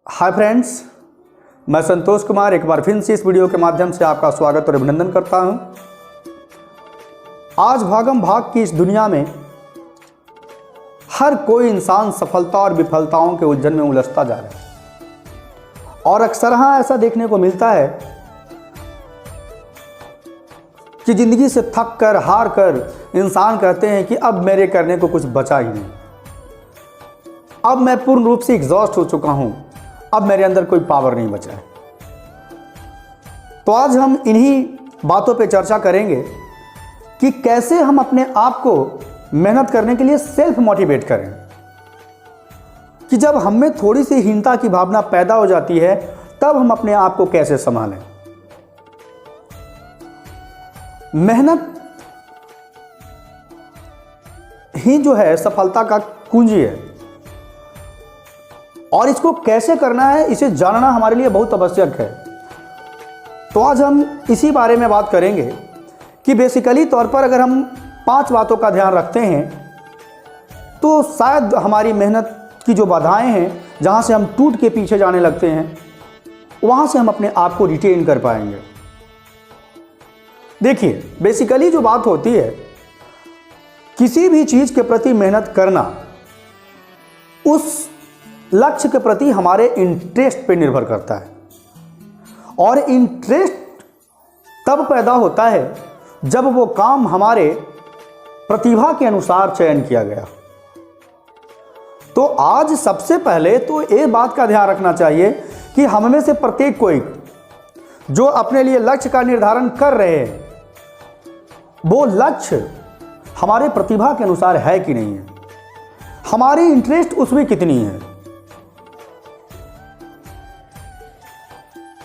Hi friends, मैं संतोष कुमार एक बार फिर से इस वीडियो के माध्यम से आपका स्वागत और अभिनंदन करता हूं। आज भागम भाग की इस दुनिया में हर कोई इंसान सफलता और विफलताओं के उलझन में उलझता जा रहा है और अक्सर ऐसा देखने को मिलता है कि जिंदगी से थक कर हार कर इंसान कहते हैं कि अब मेरे करने को कुछ बचा ही नहीं, अब मैं पूर्ण रूप से एग्जॉस्ट हो चुका हूं, अब मेरे अंदर कोई पावर नहीं बचा है। तो आज हम इन्हीं बातों पे चर्चा करेंगे कि कैसे हम अपने आप को मेहनत करने के लिए सेल्फ मोटिवेट करें, कि जब हम में थोड़ी सी हीनता की भावना पैदा हो जाती है तब हम अपने आप को कैसे संभालें। मेहनत ही जो है सफलता का कुंजी है और इसको कैसे करना है इसे जानना हमारे लिए बहुत आवश्यक है। तो आज हम इसी बारे में बात करेंगे कि बेसिकली तौर पर अगर हम 5 बातों का ध्यान रखते हैं तो शायद हमारी मेहनत की जो बाधाएं हैं, जहां से हम टूट के पीछे जाने लगते हैं, वहां से हम अपने आप को रिटेन कर पाएंगे। देखिए, बेसिकली जो बात होती है, किसी भी चीज के प्रति मेहनत करना उस लक्ष्य के प्रति हमारे इंटरेस्ट पे निर्भर करता है और इंटरेस्ट तब पैदा होता है जब वो काम हमारे प्रतिभा के अनुसार चयन किया गया। तो आज सबसे पहले तो एक बात का ध्यान रखना चाहिए कि हम में से प्रत्येक कोई जो अपने लिए लक्ष्य का निर्धारण कर रहे हैं, वो लक्ष्य हमारे प्रतिभा के अनुसार है कि नहीं है, हमारी इंटरेस्ट उसमें कितनी है।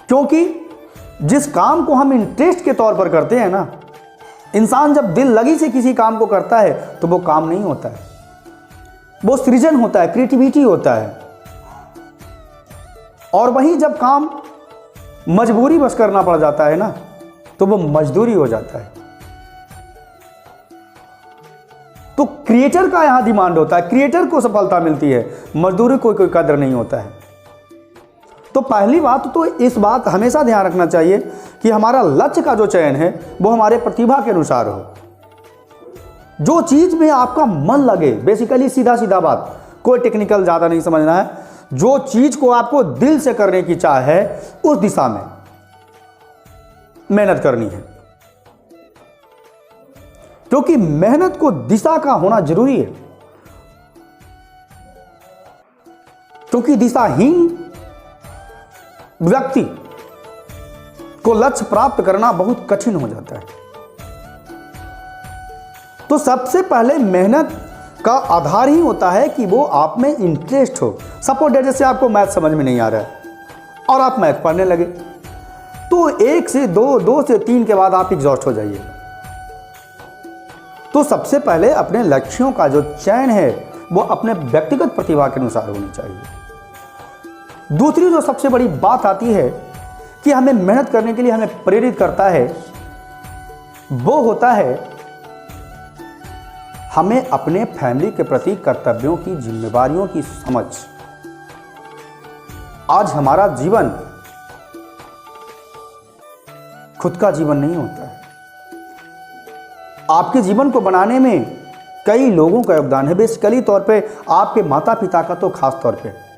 क्योंकि जिस काम को हम इंटरेस्ट के तौर पर करते हैं ना, इंसान जब दिल लगी से किसी काम को करता है तो वो काम नहीं होता है, वो सृजन होता है, क्रिएटिविटी होता है। और वहीं जब काम मजबूरी बस करना पड़ जाता है ना, तो वो मजदूरी हो जाता है। तो क्रिएटर का यहां डिमांड होता है, क्रिएटर को सफलता मिलती है, मजदूरी को कोई कदर नहीं होता है। तो पहली बात तो इस बात हमेशा ध्यान रखना चाहिए कि हमारा लक्ष्य का जो चयन है वो हमारे प्रतिभा के अनुसार हो। जो चीज में आपका मन लगे, बेसिकली सीधा सीधा बात, कोई टेक्निकल ज्यादा नहीं समझना है, जो चीज को आपको दिल से करने की चाह है उस दिशा में मेहनत करनी है। क्योंकि मेहनत को दिशा का होना जरूरी है, क्योंकि दिशाहीन व्यक्ति को लक्ष्य प्राप्त करना बहुत कठिन हो जाता है। तो सबसे पहले मेहनत का आधार ही होता है कि वो आप में इंटरेस्ट हो। सपोज जैसे आपको मैथ समझ में नहीं आ रहा है और आप मैथ पढ़ने लगे, तो 1 से 2, 2 से 3 के बाद आप एग्जॉस्ट हो जाइए। तो सबसे पहले अपने लक्ष्यों का जो चयन है वो अपने व्यक्तिगत प्रतिभा के अनुसार होनी चाहिए। दूसरी जो सबसे बड़ी बात आती है कि हमें मेहनत करने के लिए हमें प्रेरित करता है, वो होता है हमें अपने फैमिली के प्रति कर्तव्यों की, जिम्मेदारियों की समझ। आज हमारा जीवन खुद का जीवन नहीं होता है, आपके जीवन को बनाने में कई लोगों का योगदान है। बेसिकली तौर पे आपके माता पिता का, तो खास तौर पे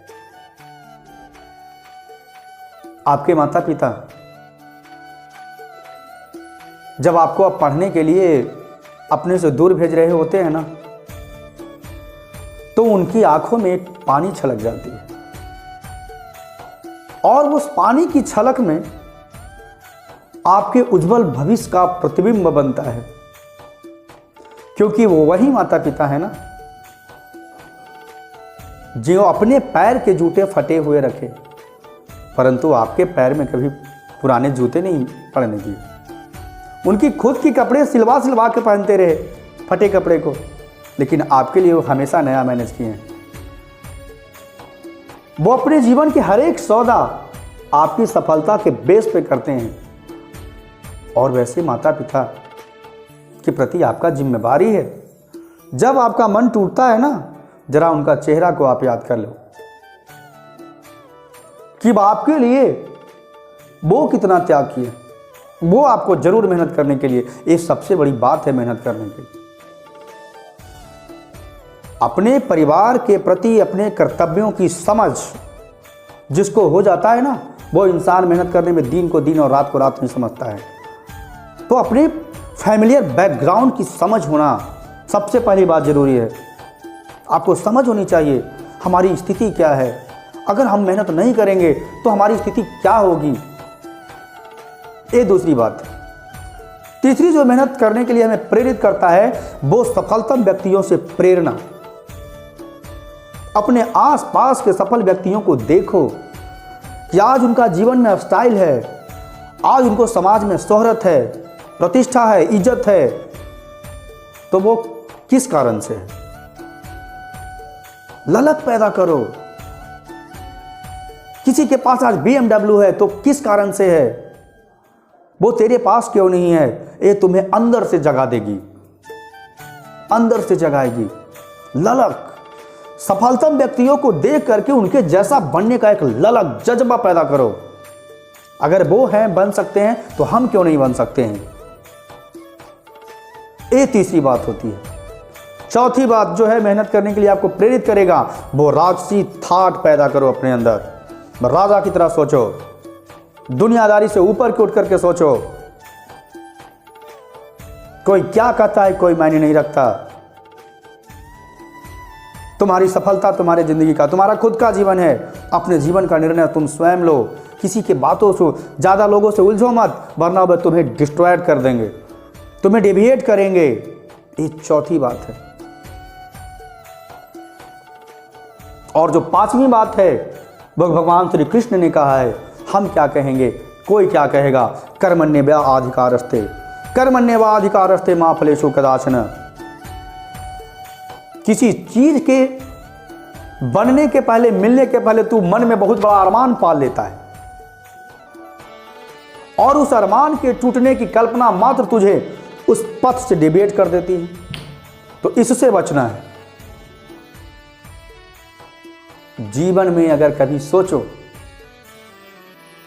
आपके माता पिता जब आपको अब पढ़ने के लिए अपने से दूर भेज रहे होते हैं ना, तो उनकी आंखों में एक पानी छलक जाती है और उस पानी की छलक में आपके उज्जवल भविष्य का प्रतिबिंब बनता है। क्योंकि वो वही माता पिता है ना जो अपने पैर के जूते फटे हुए रखे, परंतु आपके पैर में कभी पुराने जूते नहीं पड़ने दिए। उनकी खुद की कपड़े सिलवा सिलवा के पहनते रहे फटे कपड़े को, लेकिन आपके लिए वो हमेशा नया मैनेज किए हैं। वो अपने जीवन के हर एक सौदा आपकी सफलता के बेस पे करते हैं। और वैसे माता पिता के प्रति आपका जिम्मेवारी है। जब आपका मन टूटता है ना, जरा उनका चेहरा को आप याद कर लो। कि आपके लिए वो कितना त्याग किए, वो आपको जरूर मेहनत करने के लिए, ये सबसे बड़ी बात है मेहनत करने के लिए। अपने परिवार के प्रति अपने कर्तव्यों की समझ जिसको हो जाता है ना, वो इंसान मेहनत करने में दिन को दिन और रात को रात नहीं समझता है। तो अपने फैमिलियर बैकग्राउंड की समझ होना सबसे पहली बात जरूरी है। आपको समझ होनी चाहिए हमारी स्थिति क्या है, अगर हम मेहनत नहीं करेंगे तो हमारी स्थिति क्या होगी, ये दूसरी बात है। तीसरी जो मेहनत करने के लिए हमें प्रेरित करता है वो सफलतम व्यक्तियों से प्रेरणा। अपने आसपास के सफल व्यक्तियों को देखो कि आज उनका जीवन में स्टाइल है, आज उनको समाज में शोहरत है, प्रतिष्ठा है, इज्जत है, तो वो किस कारण से है। ललक पैदा करो। किसी के पास आज BMW है तो किस कारण से है, वो तेरे पास क्यों नहीं है, ये तुम्हें अंदर से जगा देगी, अंदर से जगाएगी। ललक, सफलतम व्यक्तियों को देख करके उनके जैसा बनने का एक ललक जज्बा पैदा करो। अगर वो हैं, बन सकते हैं, तो हम क्यों नहीं बन सकते हैं। ये तीसरी बात होती है। चौथी बात जो है मेहनत करने के लिए आपको प्रेरित करेगा, वो राजसी थाट पैदा करो अपने अंदर। राजा की तरह सोचो, दुनियादारी से ऊपर के उठ करके सोचो। कोई क्या कहता है कोई मायने नहीं रखता। तुम्हारी सफलता तुम्हारी जिंदगी का, तुम्हारा खुद का जीवन है। अपने जीवन का निर्णय तुम स्वयं लो। किसी के बातों से, ज़्यादा लोगों से उलझो मत, वरना वे तुम्हें डिस्ट्रॉयड कर देंगे, तुम्हें डेविएट करेंगे। ये चौथी बात है। और जो पांचवी बात है वो भगवान श्री कृष्ण ने कहा है, हम क्या कहेंगे, कोई क्या कहेगा। कर्मण्येवाधिकारस्ते कर्मण्येवाधिकारस्ते मा फलेषु कदाचन। किसी चीज के बनने के पहले, मिलने के पहले तू मन में बहुत बड़ा अरमान पाल लेता है और उस अरमान के टूटने की कल्पना मात्र तुझे उस पथ से डिबेट कर देती है। तो इससे बचना है। जीवन में अगर कभी सोचो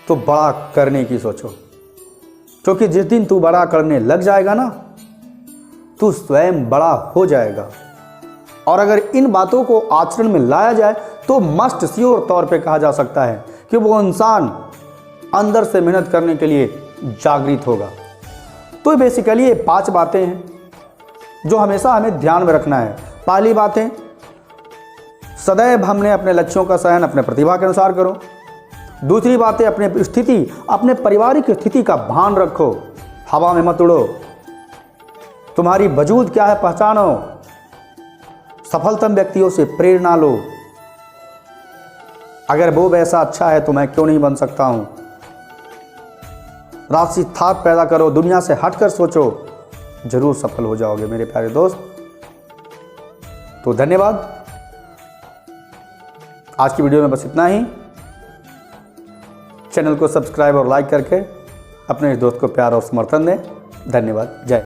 तो बड़ा करने की सोचो, क्योंकि जिस दिन तू बड़ा करने लग जाएगा ना, तू स्वयं बड़ा हो जाएगा। और अगर इन बातों को आचरण में लाया जाए तो मस्ट श्योर तौर पे कहा जा सकता है कि वो इंसान अंदर से मेहनत करने के लिए जागृत होगा। तो बेसिकली ये 5 बातें हैं जो हमेशा हमें ध्यान में रखना है। पहली बात है, सदैव हमने अपने लक्ष्यों का चयन अपने प्रतिभा के अनुसार करो। दूसरी बात है, अपने स्थिति, अपने पारिवारिक स्थिति का भान रखो, हवा में मत उड़ो। तुम्हारी वजूद क्या है पहचानो। सफलतम व्यक्तियों से प्रेरणा लो। अगर वो वैसा अच्छा है तो मैं क्यों नहीं बन सकता हूं। राजसी थाट पैदा करो, दुनिया से हटकर सोचो, जरूर सफल हो जाओगे मेरे प्यारे दोस्त। तो धन्यवाद। आज की वीडियो में बस इतना ही। चैनल को सब्सक्राइब और लाइक करके अपने इस दोस्त को प्यार और समर्थन दें। धन्यवाद। जय